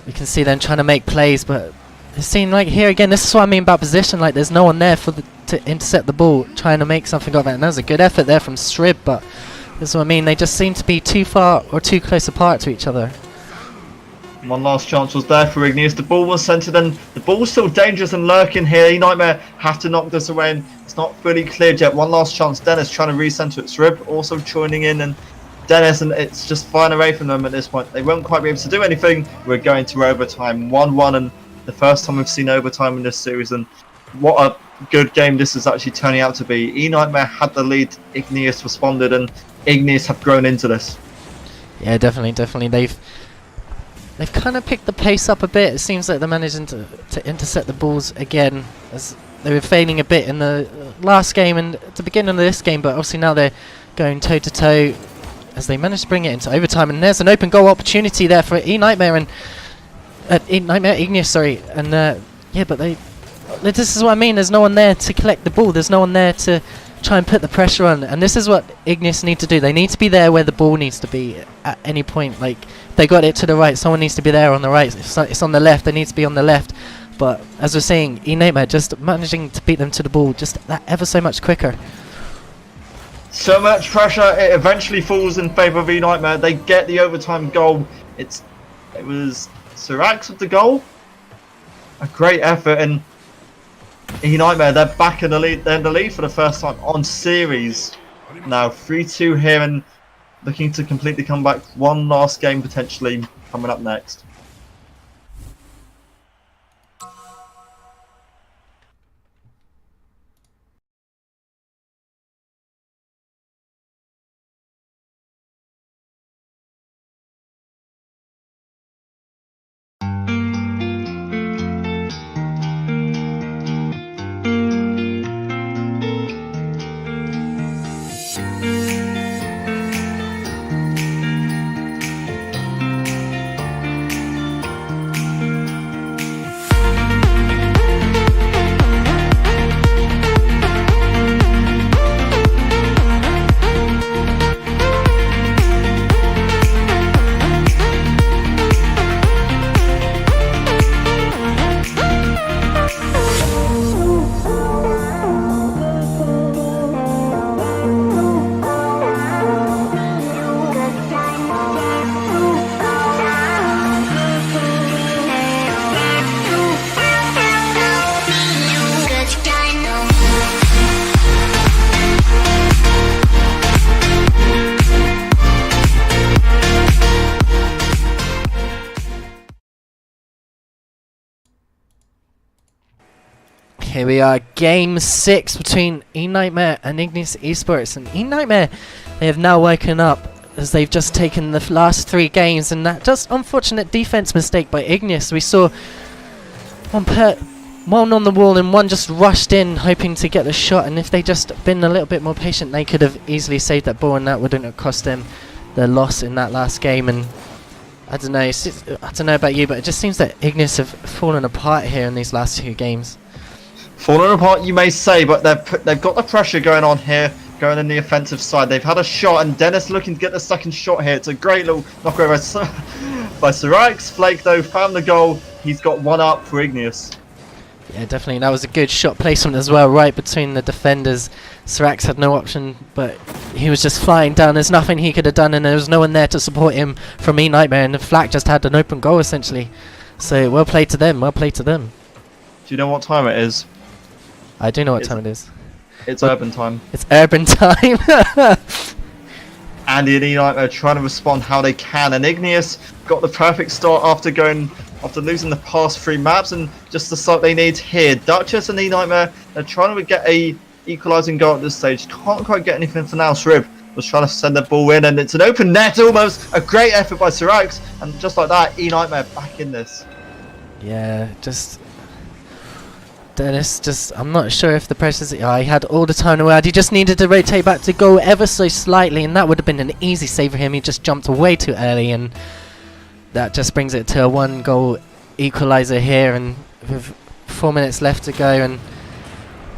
[SPEAKER 1] you can see them trying to make plays, but it seems like here again, this is what I mean about position, like there's no one there for to intercept the ball, trying to make something of it, and that was a good effort there from Strib, but this is what I mean, they just seem to be too far or too close apart to each other.
[SPEAKER 2] One last chance was there for Igneous. The ball was centered, and the ball's still dangerous and lurking here. ENightmare have to knock this away, and it's not fully cleared yet. One last chance. Dennis trying to recenter it. Strib also joining in, and Dennis, and it's just flying away from them at this point. They won't quite be able to do anything. We're going to overtime. 1-1, and the first time we've seen overtime in this series, and what a good game this is actually turning out to be. ENightmare had the lead. Igneous responded, and Igneous have grown into this.
[SPEAKER 1] Yeah, definitely. They've kind of picked the pace up a bit. It seems like they're managing to intercept the balls again, as they were failing a bit in the last game and at the beginning of this game, but obviously now they're going toe-to-toe as they managed to bring it into overtime, and there's an open goal opportunity there for ENightmare and Igneous, sorry, and yeah, but this is what I mean, there's no one there to collect the ball, there's no one there to try and put the pressure on, and this is what Igneous need to do. They need to be there where the ball needs to be at any point. Like, they got it to the right, someone needs to be there on the right. If it's on the left, they need to be on the left. But as we're saying, ENightmare just managing to beat them to the ball just that ever so much quicker.
[SPEAKER 2] So much pressure, it eventually falls in favour of ENightmare. They get the overtime goal. It was Sirax with the goal. A great effort, and ENightmare, they're back in the lead. They're in the lead for the first time on series. Now 3-2 here, and looking to complete the comeback. One last game potentially coming up next.
[SPEAKER 1] Here we are, game 6 between ENightmare and Igneous Esports, and ENightmare, they have now woken up as they've just taken the last 3 games, and that just unfortunate defense mistake by Igneous. We saw one on the wall and one just rushed in hoping to get the shot, and if they just been a little bit more patient, they could have easily saved that ball, and that wouldn't have cost them the loss in that last game. And I don't know, I don't know about you, but it just seems that Igneous have fallen apart here in these last 2 games.
[SPEAKER 2] Falling apart, you may say, but they've got the pressure going on here, going in the offensive side. They've had a shot, and Dennis looking to get the second shot here. It's a great little knockover by Sirax. Flake, though, found the goal. He's got one up for Igneous.
[SPEAKER 1] Yeah, definitely. That was a good shot placement as well, right between the defenders. Sirax had no option, but he was just flying down. There's nothing he could have done, and there was no one there to support him from ENightmare, and the Flak just had an open goal, essentially. So, well played to them, well played to them.
[SPEAKER 2] Do you know what time it is?
[SPEAKER 1] I do know what time it is.
[SPEAKER 2] It's urban time.
[SPEAKER 1] It's urban time.
[SPEAKER 2] Andy and ENightmare are trying to respond how they can, and Igneous got the perfect start after going after losing the past 3 maps, and just the start they need here. Duchess and ENightmare, they're trying to get a equalising goal at this stage. Can't quite get anything for now. Srib was trying to send the ball in, and it's an open net almost. A great effort by Sirax, and just like that, ENightmare back in this.
[SPEAKER 1] Yeah, just Dennis, I'm not sure if the pressure's... he had all the time in the world. He just needed to rotate back to go ever so slightly, and that would have been an easy save for him. He just jumped way too early, and that just brings it to a 1-goal equaliser here, and with 4 minutes left to go, and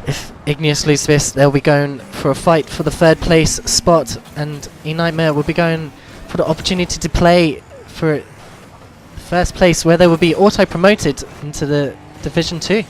[SPEAKER 1] if Igneous lose this, they'll be going for a fight for the 3rd place spot, and ENightmare will be going for the opportunity to play for 1st place, where they will be auto-promoted into the Division 2.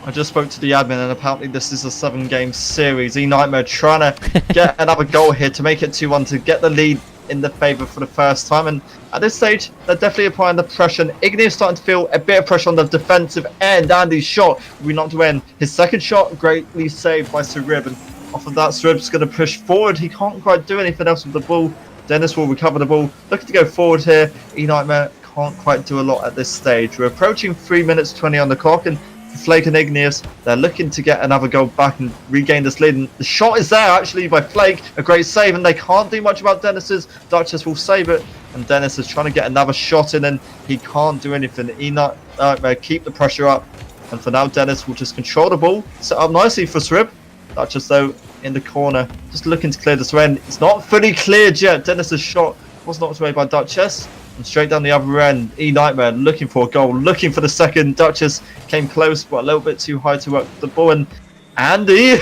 [SPEAKER 2] I just spoke to the admin, and apparently this is a 7-game series. ENightmare trying to get another goal here to make it 2-1 to get the lead in the favour for the first time. And at this stage, they're definitely applying the pressure. And Igneous starting to feel a bit of pressure on the defensive end. Andy's shot will be knocked away. And his second shot greatly saved by Srib. And off of that, Srib's going to push forward. He can't quite do anything else with the ball. Dennis will recover the ball. Looking to go forward here. ENightmare can't quite do a lot at this stage. We're approaching 3 minutes 20 on the clock. And Flake and Igneous, they're looking to get another goal back and regain this lead. And the shot is there actually by Flake, a great save, and they can't do much about Dennis's. Duchess will save it, and Dennis is trying to get another shot in, and he can't do anything. ENightmare keep the pressure up, and for now Dennis will just control the ball, set up nicely for Srib. Duchess though in the corner, just looking to clear this end. It's not fully cleared yet. Dennis's shot was knocked away by Duchess. And straight down the other end, ENightmare looking for a goal, looking for the second. Duchess came close, but a little bit too high to work the ball. And Andy,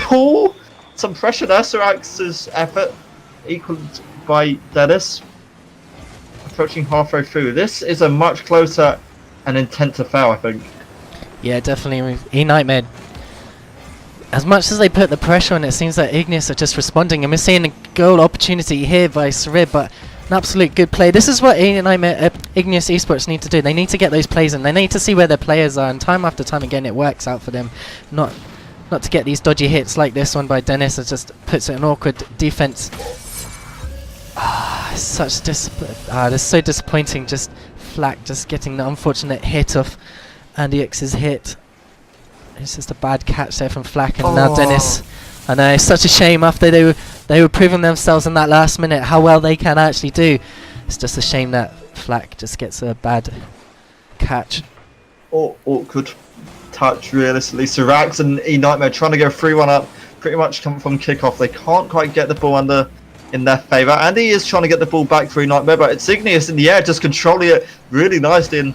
[SPEAKER 2] some pressure there. Sirax's effort equaled by Dennis. Approaching halfway through. This is a much closer and intense affair, I think.
[SPEAKER 1] Yeah, definitely. ENightmare, as much as they put the pressure on, it seems that Igneous are just responding. And we're seeing a goal opportunity here by Srib, but an absolute good play. This is what Igneous Esports need to do. They need to get those plays in. They need to see where their players are, and time after time again it works out for them. Not to get these dodgy hits like this one by Dennis that just puts it in awkward defense. That's so disappointing. Just Flack just getting the unfortunate hit off Andy X's hit. It's just a bad catch there from Flack, and now Dennis. I know, it's such a shame after they were proving themselves in that last minute how well they can actually do. It's just a shame that Flack just gets a bad catch.
[SPEAKER 2] Awkward touch, realistically. Sirax and ENightmare trying to go 3-1 up, pretty much come from kickoff. They can't quite get the ball in their favour. Andy is trying to get the ball back for ENightmare, but it's Igneous in the air, just controlling it really nicely, and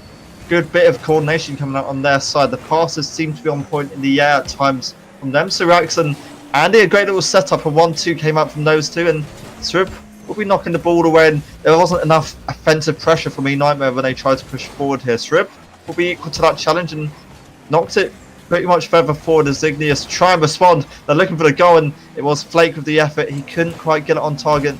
[SPEAKER 2] good bit of coordination coming out on their side. The passes seem to be on point in the air at times from them. Sirax and Andy, a great little setup, a 1-2 came out from those two, and Srib will be knocking the ball away, and there wasn't enough offensive pressure from ENightmare when they tried to push forward here. Srib will be equal to that challenge and knocked it pretty much further forward as Igneous try and respond. They're looking for the goal, and it was Flake with the effort. He couldn't quite get it on target.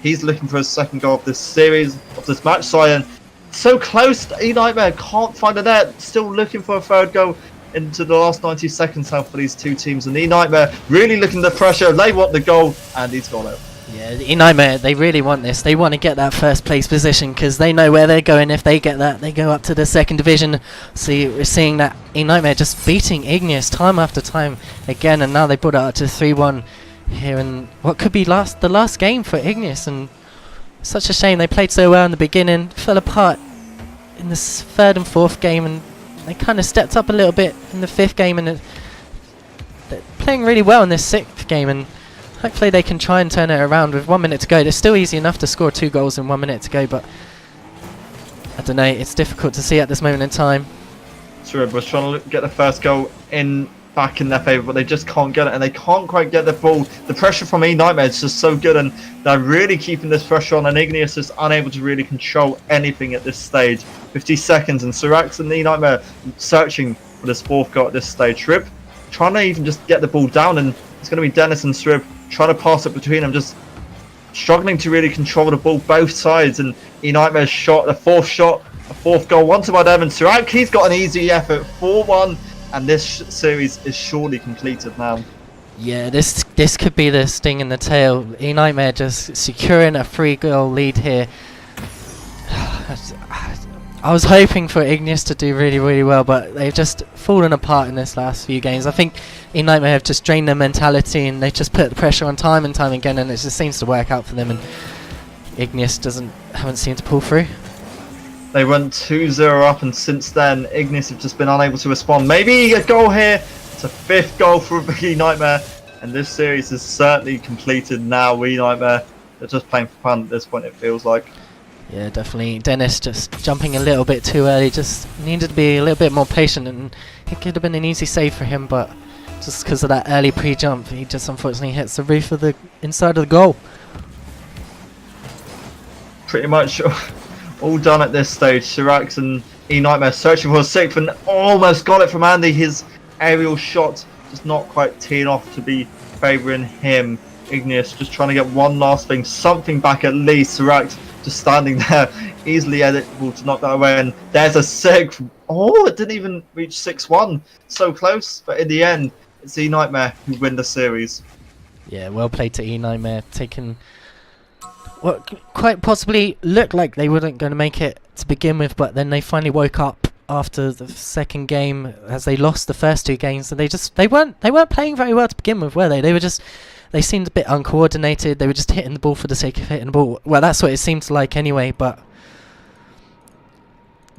[SPEAKER 2] He's looking for his second goal of this series, of this match, Cyan. So close, ENightmare can't find a net, still looking for a third goal into the last 90 seconds now for these two teams, and ENightmare really looking at the pressure. They want the goal, and he's got it.
[SPEAKER 1] Yeah, ENightmare, they really want this. They want to get that first place position because they know where they're going. If they get that, they go up to the second division. See, we're seeing that ENightmare just beating Igneous time after time again, and now they put it up to 3-1 here in what could be the last game for Igneous. And such a shame, they played so well in the beginning, fell apart in this 3rd and 4th game, and they kind of stepped up a little bit in the 5th game, and they're playing really well in this 6th game, and hopefully they can try and turn it around with 1 minute to go. It's still easy enough to score 2 goals in 1 minute to go, but I don't know, it's difficult to see at this moment in time.
[SPEAKER 2] Srib was trying to get the first goal back in their favour, but they just can't get it, and they can't quite get the ball. The pressure from ENightmare is just so good, and they're really keeping this pressure on, and Igneous is unable to really control anything at this stage. 50 seconds, and Sirax and ENightmare searching for this 4th goal at this stage. Srib trying to even just get the ball down, and it's going to be Dennis and Srib trying to pass it between them, just struggling to really control the ball both sides, and ENightmare's shot, the 4th shot, a 4th goal, wanted by them, and Sirax, he's got an easy effort, 4-1. And this series is surely completed now.
[SPEAKER 1] Yeah, this could be the sting in the tail. ENightmare just securing a 3-goal lead here. I was hoping for Igneous to do really, really well, but they've just fallen apart in this last few games. I think ENightmare have just drained their mentality, and they just put the pressure on time and time again, and it just seems to work out for them. And Igneous haven't seemed to pull through.
[SPEAKER 2] They went 2-0 up, and since then, Igneous have just been unable to respond. Maybe a goal here. It's a 5th goal for ENightmare, and this series is certainly completed now. ENightmare, they're just playing for fun at this point, it feels like.
[SPEAKER 1] Yeah, definitely. Dennis just jumping a little bit too early, just needed to be a little bit more patient, and it could have been an easy save for him, but just because of that early pre-jump, he just unfortunately hits the roof of the inside of the goal.
[SPEAKER 2] Pretty much all done at this stage. Chirac and ENightmare searching for a 6th, and almost got it from Andy. His aerial shot just not quite teeing off to be favouring him. Igneous just trying to get one last thing, something back at least. Chirac just standing there, easily editable to knock that away, and there's a 6th. Oh, it didn't even reach 6-1. So close, but in the end, it's ENightmare who win the series.
[SPEAKER 1] Yeah, well played to ENightmare, taking what quite possibly looked like they weren't going to make it to begin with, but then they finally woke up after the second game, as they lost the first 2 games, and they weren't playing very well to begin with, were they? They seemed a bit uncoordinated. They were just hitting the ball for the sake of hitting the ball. Well, that's what it seemed like anyway, but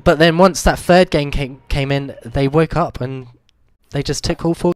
[SPEAKER 1] then once that third game came in, they woke up and they just took all 4